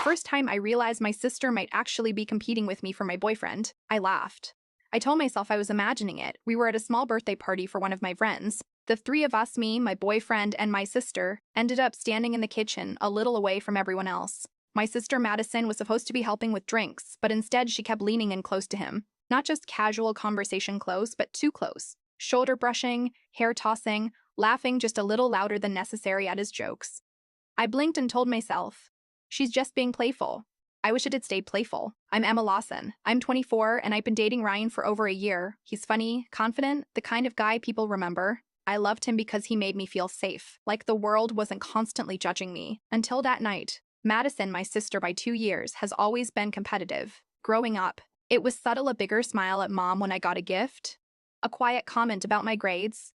first time I realized my sister might actually be competing with me for my boyfriend, I laughed. I told myself I was imagining it. We were at a small birthday party for one of my friends. The three of us, me, my boyfriend, and my sister, ended up standing in the kitchen, a little away from everyone else. My sister Madison was supposed to be helping with drinks, but instead she kept leaning in close to him. Not just casual conversation close, but too close. Shoulder brushing, hair tossing, laughing just a little louder than necessary at his jokes. I blinked and told myself, she's just being playful. I wish it had stayed playful. I'm Emma Lawson. I'm 24, and I've been dating Ryan for over a year. He's funny, confident, the kind of guy people remember. I loved him because he made me feel safe, like the world wasn't constantly judging me. Until that night. Madison, my sister by 2 years, has always been competitive. Growing up, it was subtle, a bigger smile at mom when I got a gift, a quiet comment about my grades,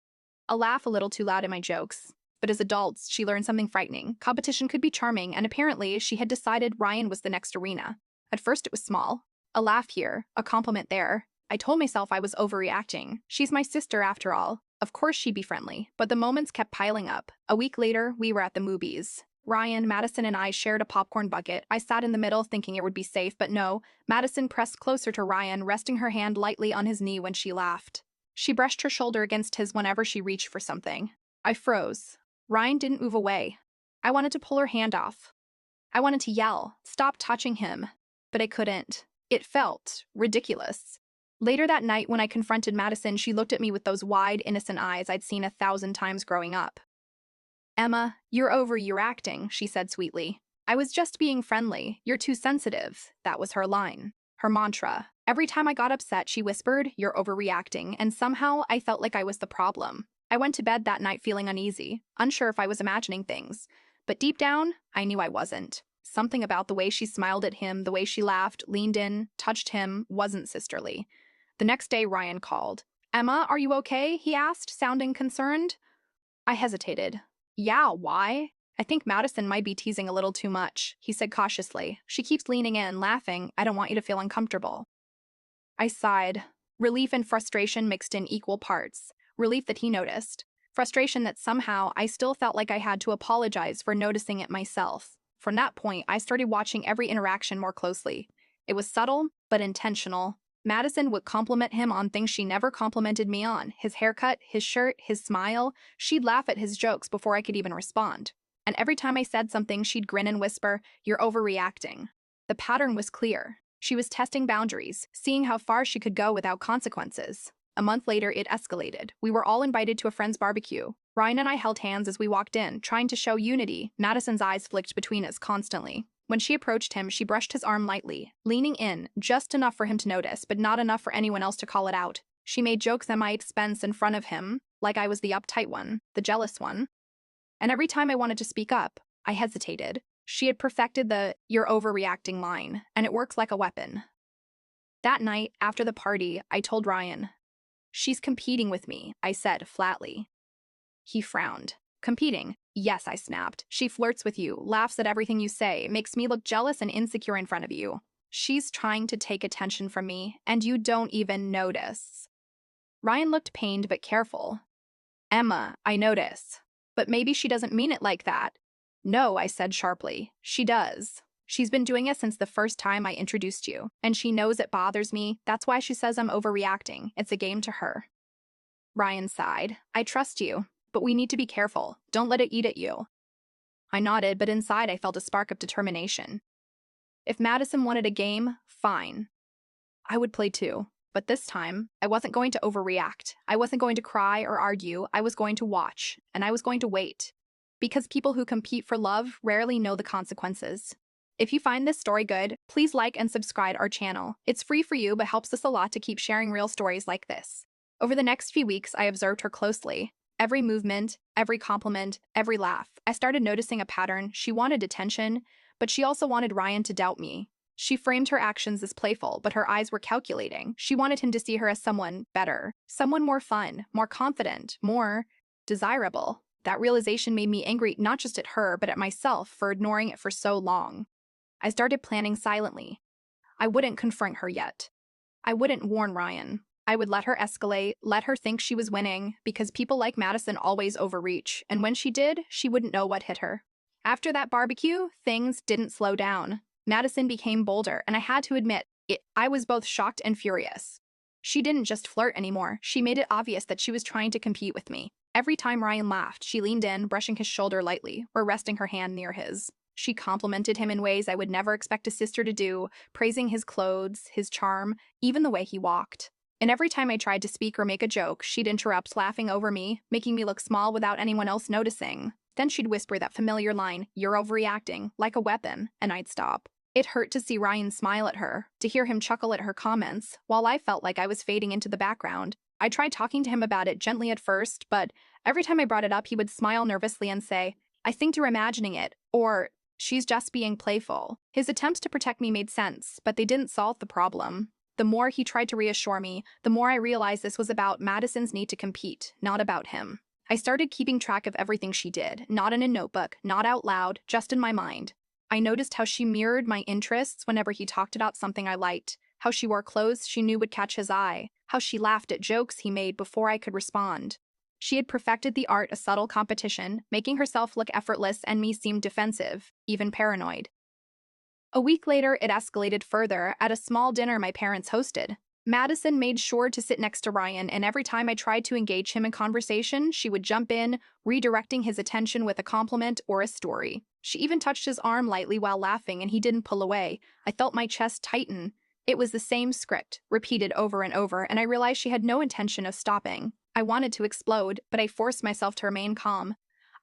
a laugh a little too loud at my jokes. But as adults, she learned something frightening. Competition could be charming, and apparently she had decided Ryan was the next arena. At first it was small. A laugh here, a compliment there. I told myself I was overreacting. She's my sister after all. Of course she'd be friendly. But the moments kept piling up. A week later, we were at the movies. Ryan, Madison, and I shared a popcorn bucket. I sat in the middle thinking it would be safe, but no. Madison pressed closer to Ryan, resting her hand lightly on his knee when she laughed. She brushed her shoulder against his whenever she reached for something. I froze. Ryan didn't move away. I wanted to pull her hand off. I wanted to yell, stop touching him, but I couldn't. It felt ridiculous. Later that night, when I confronted Madison, she looked at me with those wide, innocent eyes I'd seen 1,000 times growing up. Emma, you're overreacting, she said sweetly. I was just being friendly. You're too sensitive. That was her line. Her mantra. Every time I got upset, she whispered, you're overreacting, and somehow I felt like I was the problem. I went to bed that night feeling uneasy, unsure if I was imagining things. But deep down, I knew I wasn't. Something about the way she smiled at him, the way she laughed, leaned in, touched him, wasn't sisterly. The next day, Ryan called. Emma, are you okay? He asked, sounding concerned. I hesitated. Yeah, why? I think Madison might be teasing a little too much, he said cautiously. She keeps leaning in, laughing. I don't want you to feel uncomfortable. I sighed. Relief and frustration mixed in equal parts. Relief that he noticed. Frustration that somehow I still felt like I had to apologize for noticing it myself. From that point, I started watching every interaction more closely. It was subtle, but intentional. Madison would compliment him on things she never complimented me on. His haircut, his shirt, his smile. She'd laugh at his jokes before I could even respond. And every time I said something, she'd grin and whisper, you're overreacting. The pattern was clear. She was testing boundaries, seeing how far she could go without consequences. A month later, it escalated. We were all invited to a friend's barbecue. Ryan and I held hands as we walked in, trying to show unity. Madison's eyes flicked between us constantly. When she approached him, she brushed his arm lightly, leaning in, just enough for him to notice, but not enough for anyone else to call it out. She made jokes at my expense in front of him, like I was the uptight one, the jealous one. And every time I wanted to speak up, I hesitated. She had perfected the "you're overreacting" line, and it works like a weapon. That night, after the party, I told Ryan, she's competing with me, I said flatly. He frowned. Competing? Yes, I snapped. She flirts with you, laughs at everything you say, makes me look jealous and insecure in front of you. She's trying to take attention from me, and you don't even notice. Ryan looked pained but careful. Emma, I notice. But maybe she doesn't mean it like that. No, I said sharply. She does. She's been doing it since the first time I introduced you, and she knows it bothers me. That's why she says I'm overreacting. It's a game to her. Ryan sighed. I trust you, but we need to be careful. Don't let it eat at you. I nodded, but inside I felt a spark of determination. If Madison wanted a game, fine. I would play too. But this time, I wasn't going to overreact. I wasn't going to cry or argue. I was going to watch, and I was going to wait. Because people who compete for love rarely know the consequences. If you find this story good, please like and subscribe our channel. It's free for you, but helps us a lot to keep sharing real stories like this. Over the next few weeks, I observed her closely. Every movement, every compliment, every laugh. I started noticing a pattern. She wanted attention, but she also wanted Ryan to doubt me. She framed her actions as playful, but her eyes were calculating. She wanted him to see her as someone better, someone more fun, more confident, more desirable. That realization made me angry not just at her, but at myself for ignoring it for so long. I started planning silently. I wouldn't confront her yet. I wouldn't warn Ryan. I would let her escalate, let her think she was winning, because people like Madison always overreach, and when she did, she wouldn't know what hit her. After that barbecue, things didn't slow down. Madison became bolder, and I had to admit, I was both shocked and furious. She didn't just flirt anymore, she made it obvious that she was trying to compete with me. Every time Ryan laughed, she leaned in, brushing his shoulder lightly, or resting her hand near his. She complimented him in ways I would never expect a sister to do, praising his clothes, his charm, even the way he walked. And every time I tried to speak or make a joke, she'd interrupt, laughing over me, making me look small without anyone else noticing. Then she'd whisper that familiar line, "You're overreacting," like a weapon, and I'd stop. It hurt to see Ryan smile at her, to hear him chuckle at her comments, while I felt like I was fading into the background. I tried talking to him about it gently at first, but every time I brought it up, he would smile nervously and say, "I think you're imagining it," or "She's just being playful." His attempts to protect me made sense, but they didn't solve the problem. The more he tried to reassure me, the more I realized this was about Madison's need to compete, not about him. I started keeping track of everything she did, not in a notebook, not out loud, just in my mind. I noticed how she mirrored my interests whenever he talked about something I liked, how she wore clothes she knew would catch his eye, how she laughed at jokes he made before I could respond. She had perfected the art of subtle competition, making herself look effortless and me seem defensive, even paranoid. A week later, it escalated further at a small dinner my parents hosted. Madison made sure to sit next to Ryan, and every time I tried to engage him in conversation, she would jump in, redirecting his attention with a compliment or a story. She even touched his arm lightly while laughing, and he didn't pull away. I felt my chest tighten. It was the same script, repeated over and over, and I realized she had no intention of stopping. I wanted to explode, but I forced myself to remain calm.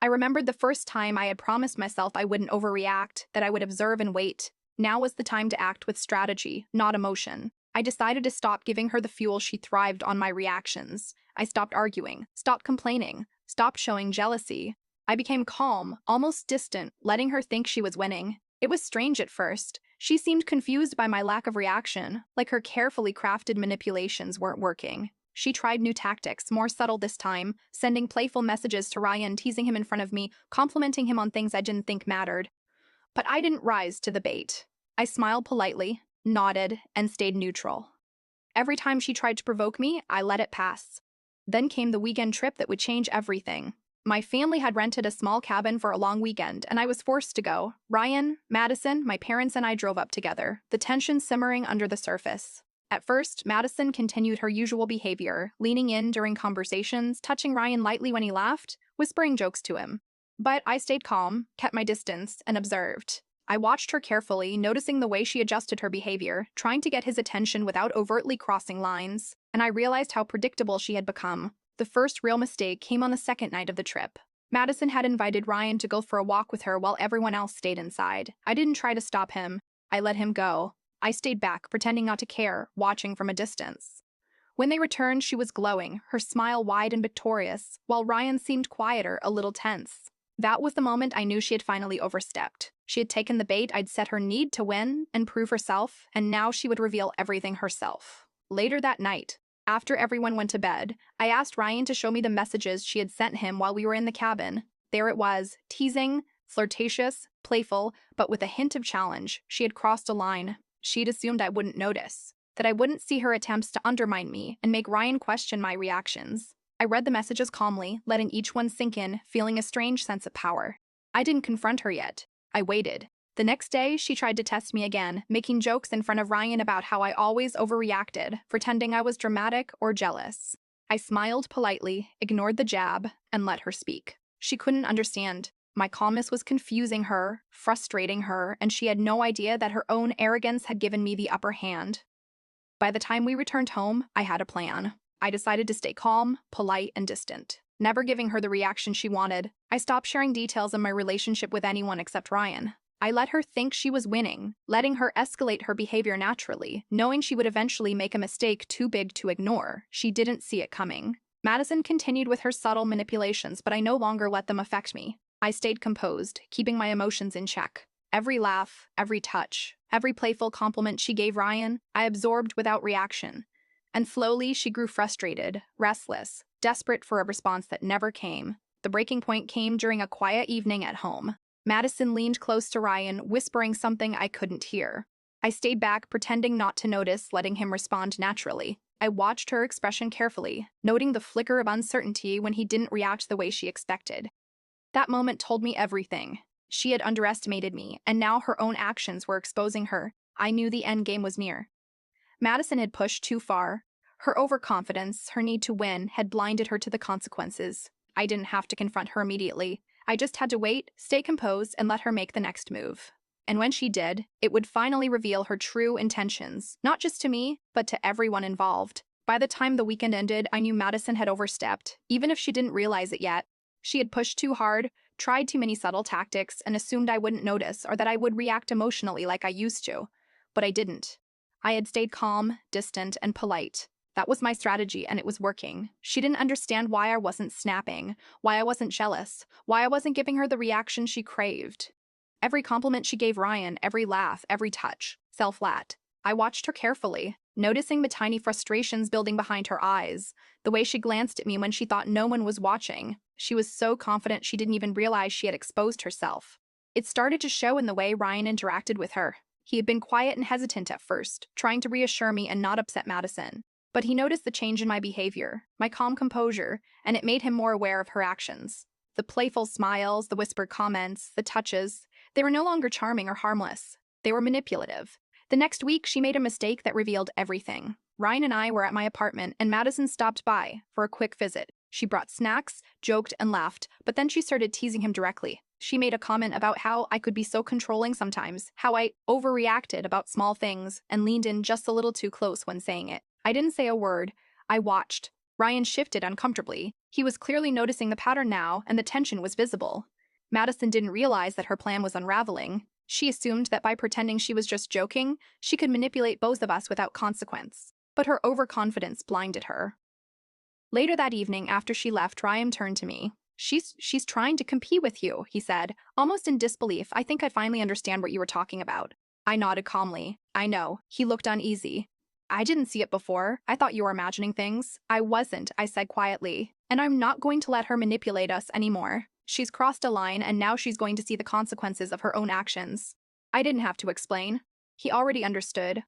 I remembered the first time I had promised myself I wouldn't overreact, that I would observe and wait. Now was the time to act with strategy, not emotion. I decided to stop giving her the fuel she thrived on my reactions. I stopped arguing, stopped complaining, stopped showing jealousy. I became calm, almost distant, letting her think she was winning. It was strange at first. She seemed confused by my lack of reaction, like her carefully crafted manipulations weren't working. She tried new tactics, more subtle this time, sending playful messages to Ryan, teasing him in front of me, complimenting him on things I didn't think mattered. But I didn't rise to the bait. I smiled politely, nodded, and stayed neutral. Every time she tried to provoke me, I let it pass. Then came the weekend trip that would change everything. My family had rented a small cabin for a long weekend, and I was forced to go. Ryan, Madison, my parents, and I drove up together, the tension simmering under the surface. At first, Madison continued her usual behavior, leaning in during conversations, touching Ryan lightly when he laughed, whispering jokes to him. But I stayed calm, kept my distance, and observed. I watched her carefully, noticing the way she adjusted her behavior, trying to get his attention without overtly crossing lines, and I realized how predictable she had become. The first real mistake came on the second night of the trip. Madison had invited Ryan to go for a walk with her while everyone else stayed inside. I didn't try to stop him. I let him go. I stayed back, pretending not to care, watching from a distance. When they returned, she was glowing, her smile wide and victorious, while Ryan seemed quieter, a little tense. That was the moment I knew she had finally overstepped. She had taken the bait I'd set her need to win and prove herself, and now she would reveal everything herself. Later that night, after everyone went to bed, I asked Ryan to show me the messages she had sent him while we were in the cabin. There it was, teasing, flirtatious, playful, but with a hint of challenge. She had crossed a line. She'd assumed I wouldn't notice, that I wouldn't see her attempts to undermine me and make Ryan question my reactions. I read the messages calmly, letting each one sink in, feeling a strange sense of power. I didn't confront her yet. I waited. The next day, she tried to test me again, making jokes in front of Ryan about how I always overreacted, pretending I was dramatic or jealous. I smiled politely, ignored the jab, and let her speak. She couldn't understand. My calmness was confusing her, frustrating her, and she had no idea that her own arrogance had given me the upper hand. By the time we returned home, I had a plan. I decided to stay calm, polite, and distant, never giving her the reaction she wanted. I stopped sharing details of my relationship with anyone except Ryan. I let her think she was winning, letting her escalate her behavior naturally, knowing she would eventually make a mistake too big to ignore. She didn't see it coming. Madison continued with her subtle manipulations, but I no longer let them affect me. I stayed composed, keeping my emotions in check. Every laugh, every touch, every playful compliment she gave Ryan, I absorbed without reaction. And slowly, she grew frustrated, restless, desperate for a response that never came. The breaking point came during a quiet evening at home. Madison leaned close to Ryan, whispering something I couldn't hear. I stayed back, pretending not to notice, letting him respond naturally. I watched her expression carefully, noting the flicker of uncertainty when he didn't react the way she expected. That moment told me everything. She had underestimated me, and now her own actions were exposing her. I knew the end game was near. Madison had pushed too far. Her overconfidence, her need to win, had blinded her to the consequences. I didn't have to confront her immediately. I just had to wait, stay composed, and let her make the next move. And when she did, it would finally reveal her true intentions, not just to me, but to everyone involved. By the time the weekend ended, I knew Madison had overstepped, even if she didn't realize it yet. She had pushed too hard, tried too many subtle tactics, and assumed I wouldn't notice or that I would react emotionally like I used to. But I didn't. I had stayed calm, distant, and polite. That was my strategy, and it was working. She didn't understand why I wasn't snapping, why I wasn't jealous, why I wasn't giving her the reaction she craved. Every compliment she gave Ryan, every laugh, every touch, fell flat. I watched her carefully, noticing the tiny frustrations building behind her eyes, the way she glanced at me when she thought no one was watching. She was so confident she didn't even realize she had exposed herself. It started to show in the way Ryan interacted with her. He had been quiet and hesitant at first, trying to reassure me and not upset Madison. But he noticed the change in my behavior, my calm composure, and it made him more aware of her actions. The playful smiles, the whispered comments, the touches, they were no longer charming or harmless. They were manipulative. The next week, she made a mistake that revealed everything. Ryan and I were at my apartment, and Madison stopped by for a quick visit. She brought snacks, joked, and laughed, but then she started teasing him directly. She made a comment about how I could be so controlling sometimes, how I overreacted about small things, and leaned in just a little too close when saying it. I didn't say a word. I watched. Ryan shifted uncomfortably. He was clearly noticing the pattern now, and the tension was visible. Madison didn't realize that her plan was unraveling. She assumed that by pretending she was just joking, she could manipulate both of us without consequence. But her overconfidence blinded her. Later that evening, after she left, Ryan turned to me. She's trying to compete with you, he said, almost in disbelief. I think I finally understand what you were talking about. I nodded calmly. I know. He looked uneasy. I didn't see it before. I thought you were imagining things. I wasn't, I said quietly. And I'm not going to let her manipulate us anymore. She's crossed a line, and now she's going to see the consequences of her own actions. I didn't have to explain. He already understood.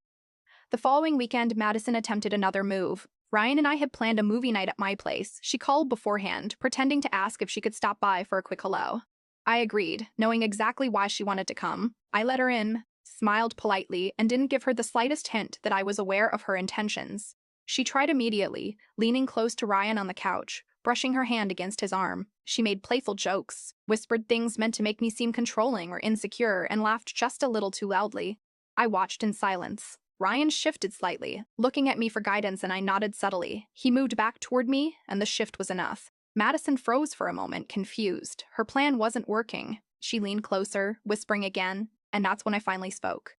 The following weekend, Madison attempted another move. Ryan and I had planned a movie night at my place. She called beforehand, pretending to ask if she could stop by for a quick hello. I agreed, knowing exactly why she wanted to come. I let her in, smiled politely, and didn't give her the slightest hint that I was aware of her intentions. She tried immediately, leaning close to Ryan on the couch, brushing her hand against his arm. She made playful jokes, whispered things meant to make me seem controlling or insecure, and laughed just a little too loudly. I watched in silence. Ryan shifted slightly, looking at me for guidance, and I nodded subtly. He moved back toward me, and the shift was enough. Madison froze for a moment, confused. Her plan wasn't working. She leaned closer, whispering again, and that's when I finally spoke.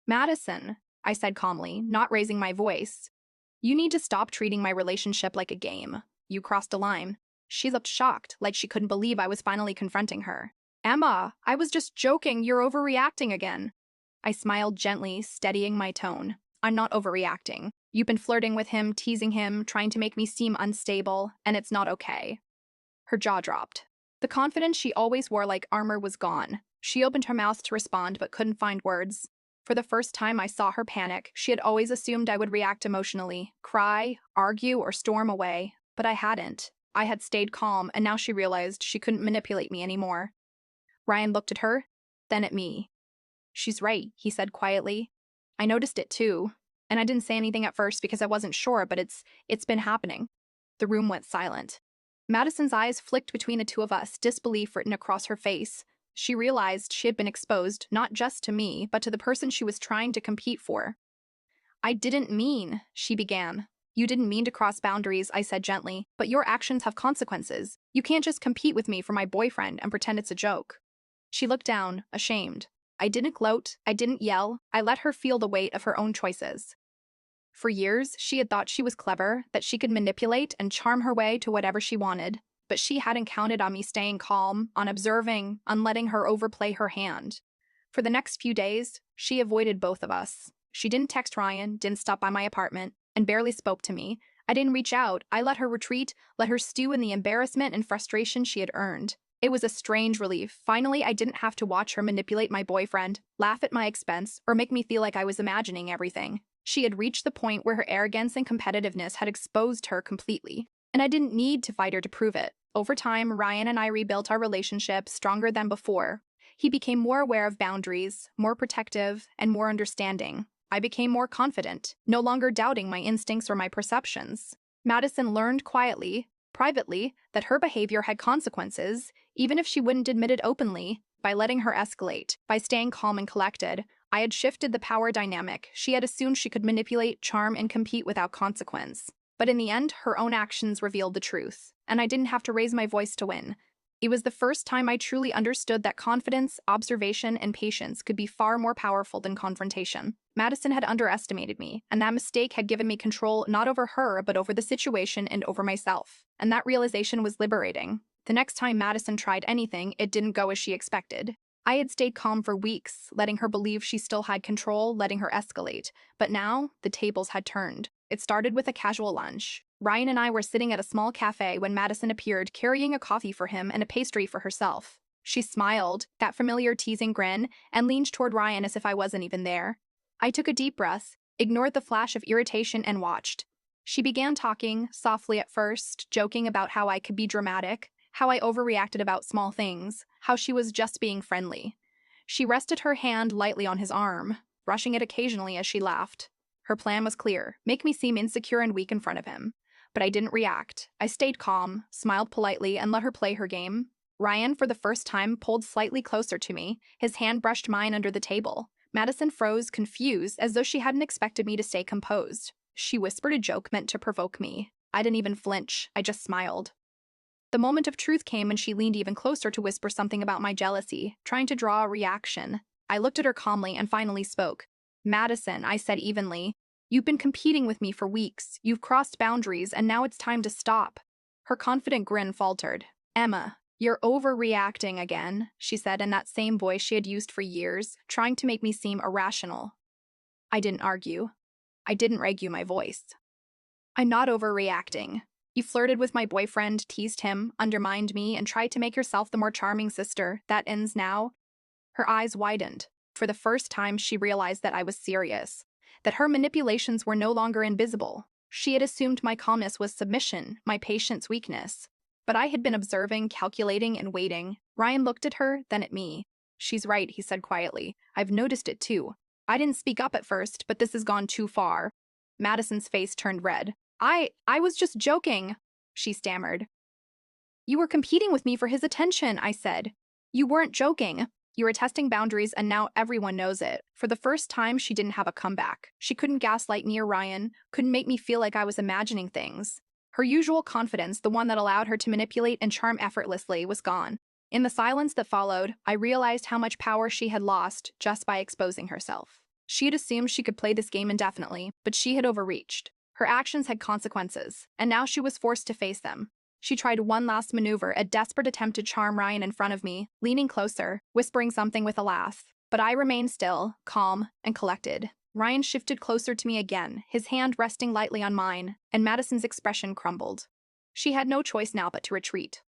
Madison, I said calmly, not raising my voice. You need to stop treating my relationship like a game. You crossed a line. She looked shocked, like she couldn't believe I was finally confronting her. Emma, I was just joking. You're overreacting again. I smiled gently, steadying my tone. I'm not overreacting. You've been flirting with him, teasing him, trying to make me seem unstable, and it's not okay. Her jaw dropped. The confidence she always wore like armor was gone. She opened her mouth to respond but couldn't find words. For the first time, I saw her panic. She had always assumed I would react emotionally, cry, argue, or storm away. But I hadn't. I had stayed calm, and now she realized she couldn't manipulate me anymore. Ryan looked at her, then at me. She's right, he said quietly. I noticed it too, and I didn't say anything at first because I wasn't sure, but it's been happening. The room went silent. Madison's eyes flicked between the two of us, disbelief written across her face. She realized she had been exposed not just to me, but to the person she was trying to compete for. I didn't mean, she began. You didn't mean to cross boundaries, I said gently, but your actions have consequences. You can't just compete with me for my boyfriend and pretend it's a joke. She looked down, ashamed. I didn't gloat, I didn't yell, I let her feel the weight of her own choices. For years, she had thought she was clever, that she could manipulate and charm her way to whatever she wanted, but she hadn't counted on me staying calm, on observing, on letting her overplay her hand. For the next few days, she avoided both of us. She didn't text Ryan, didn't stop by my apartment, and barely spoke to me. I didn't reach out. I let her retreat, let her stew in the embarrassment and frustration she had earned. It was a strange relief. Finally, I didn't have to watch her manipulate my boyfriend, laugh at my expense, or make me feel like I was imagining everything. She had reached the point where her arrogance and competitiveness had exposed her completely, and I didn't need to fight her to prove it. Over time, Ryan and I rebuilt our relationship stronger than before. He became more aware of boundaries, more protective, and more understanding. I became more confident, no longer doubting my instincts or my perceptions. Madison learned quietly, privately, that her behavior had consequences, even if she wouldn't admit it openly. By letting her escalate, by staying calm and collected, I had shifted the power dynamic. She had assumed she could manipulate, charm, and compete without consequence. But in the end, her own actions revealed the truth, and I didn't have to raise my voice to win. It was the first time I truly understood that confidence, observation, and patience could be far more powerful than confrontation. Madison had underestimated me, and that mistake had given me control not over her, but over the situation and over myself. And that realization was liberating. The next time Madison tried anything, it didn't go as she expected. I had stayed calm for weeks, letting her believe she still had control, letting her escalate. But now, the tables had turned. It started with a casual lunch. Ryan and I were sitting at a small cafe when Madison appeared, carrying a coffee for him and a pastry for herself. She smiled, that familiar teasing grin, and leaned toward Ryan as if I wasn't even there. I took a deep breath, ignored the flash of irritation, and watched. She began talking, softly at first, joking about how I could be dramatic, how I overreacted about small things, how she was just being friendly. She rested her hand lightly on his arm, brushing it occasionally as she laughed. Her plan was clear: make me seem insecure and weak in front of him. But I didn't react. I stayed calm, smiled politely, and let her play her game. Ryan, for the first time, pulled slightly closer to me. His hand brushed mine under the table. Madison froze, confused, as though she hadn't expected me to stay composed. She whispered a joke meant to provoke me. I didn't even flinch. I just smiled. The moment of truth came when she leaned even closer to whisper something about my jealousy, trying to draw a reaction. I looked at her calmly and finally spoke. "Madison," I said evenly, "you've been competing with me for weeks. You've crossed boundaries, and now it's time to stop." Her confident grin faltered. "Emma, you're overreacting again," she said in that same voice she had used for years, trying to make me seem irrational. I didn't argue. I didn't rague my voice. "I'm not overreacting. You flirted with my boyfriend, teased him, undermined me, and tried to make yourself the more charming sister. That ends now." Her eyes widened. For the first time, she realized that I was serious, that her manipulations were no longer invisible. She had assumed my calmness was submission, my patience weakness. But I had been observing, calculating, and waiting. Ryan looked at her, then at me. "She's right," he said quietly. "I've noticed it too. I didn't speak up at first, but this has gone too far." Madison's face turned red. I was just joking," she stammered. "You were competing with me for his attention," I said. "You weren't joking. You were testing boundaries, and now everyone knows it." For the first time, she didn't have a comeback. She couldn't gaslight me or Ryan, couldn't make me feel like I was imagining things. Her usual confidence, the one that allowed her to manipulate and charm effortlessly, was gone. In the silence that followed, I realized how much power she had lost just by exposing herself. She had assumed she could play this game indefinitely, but she had overreached. Her actions had consequences, and now she was forced to face them. She tried one last maneuver, a desperate attempt to charm Ryan in front of me, leaning closer, whispering something with a laugh. But I remained still, calm, and collected. Ryan shifted closer to me again, his hand resting lightly on mine, and Madison's expression crumbled. She had no choice now but to retreat.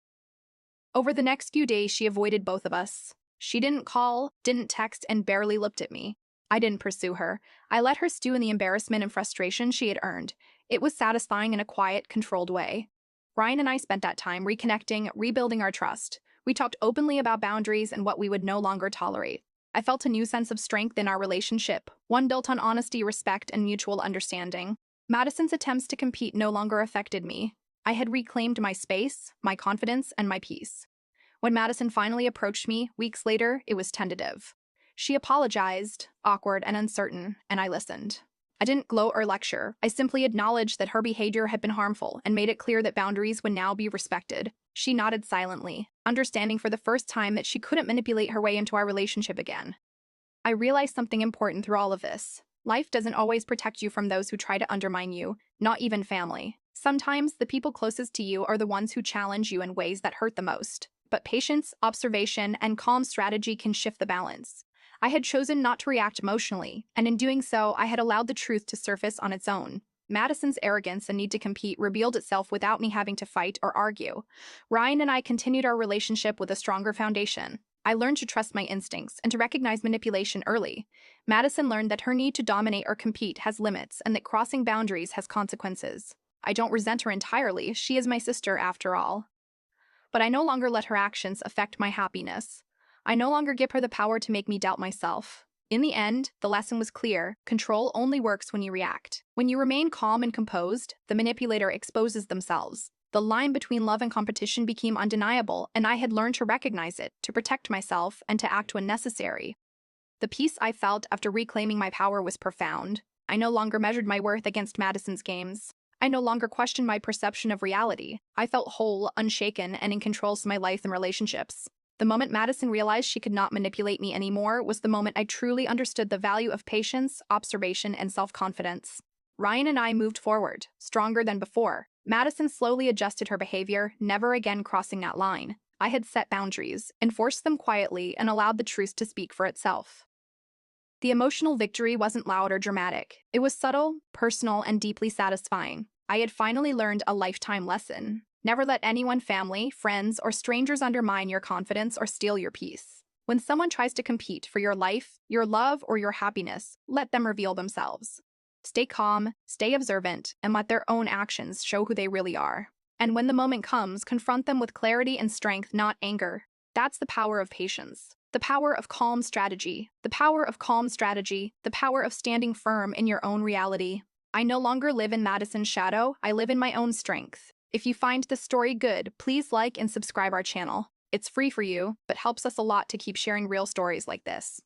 Over the next few days, she avoided both of us. She didn't call, didn't text, and barely looked at me. I didn't pursue her. I let her stew in the embarrassment and frustration she had earned. It was satisfying in a quiet, controlled way. Ryan and I spent that time reconnecting, rebuilding our trust. We talked openly about boundaries and what we would no longer tolerate. I felt a new sense of strength in our relationship, one built on honesty, respect, and mutual understanding. Madison's attempts to compete no longer affected me. I had reclaimed my space, my confidence, and my peace. When Madison finally approached me, weeks later, it was tentative. She apologized, awkward and uncertain, and I listened. I didn't gloat or lecture. I simply acknowledged that her behavior had been harmful and made it clear that boundaries would now be respected. She nodded silently, understanding for the first time that she couldn't manipulate her way into our relationship again. I realized something important through all of this. Life doesn't always protect you from those who try to undermine you, not even family. Sometimes the people closest to you are the ones who challenge you in ways that hurt the most. But patience, observation, and calm strategy can shift the balance. I had chosen not to react emotionally, and in doing so, I had allowed the truth to surface on its own. Madison's arrogance and need to compete revealed itself without me having to fight or argue. Ryan and I continued our relationship with a stronger foundation. I learned to trust my instincts and to recognize manipulation early. Madison learned that her need to dominate or compete has limits and that crossing boundaries has consequences. I don't resent her entirely. She is my sister after all. But I no longer let her actions affect my happiness. I no longer give her the power to make me doubt myself. In the end, the lesson was clear: control only works when you react. When you remain calm and composed, the manipulator exposes themselves. The line between love and competition became undeniable, and I had learned to recognize it, to protect myself, and to act when necessary. The peace I felt after reclaiming my power was profound. I no longer measured my worth against Madison's games. I no longer questioned my perception of reality. I felt whole, unshaken, and in control of my life and relationships. The moment Madison realized she could not manipulate me anymore was the moment I truly understood the value of patience, observation, and self-confidence. Ryan and I moved forward, stronger than before. Madison slowly adjusted her behavior, never again crossing that line. I had set boundaries, enforced them quietly, and allowed the truth to speak for itself. The emotional victory wasn't loud or dramatic. It was subtle, personal, and deeply satisfying. I had finally learned a lifetime lesson. Never let anyone, family, friends, or strangers undermine your confidence or steal your peace. When someone tries to compete for your life, your love, or your happiness, let them reveal themselves. Stay calm, stay observant, and let their own actions show who they really are. And when the moment comes, confront them with clarity and strength, not anger. That's the power of patience. The power of calm strategy. The power of calm strategy. The power of standing firm in your own reality. I no longer live in Madison's shadow. I live in my own strength. If you find this story good, please like and subscribe our channel. It's free for you, but helps us a lot to keep sharing real stories like this.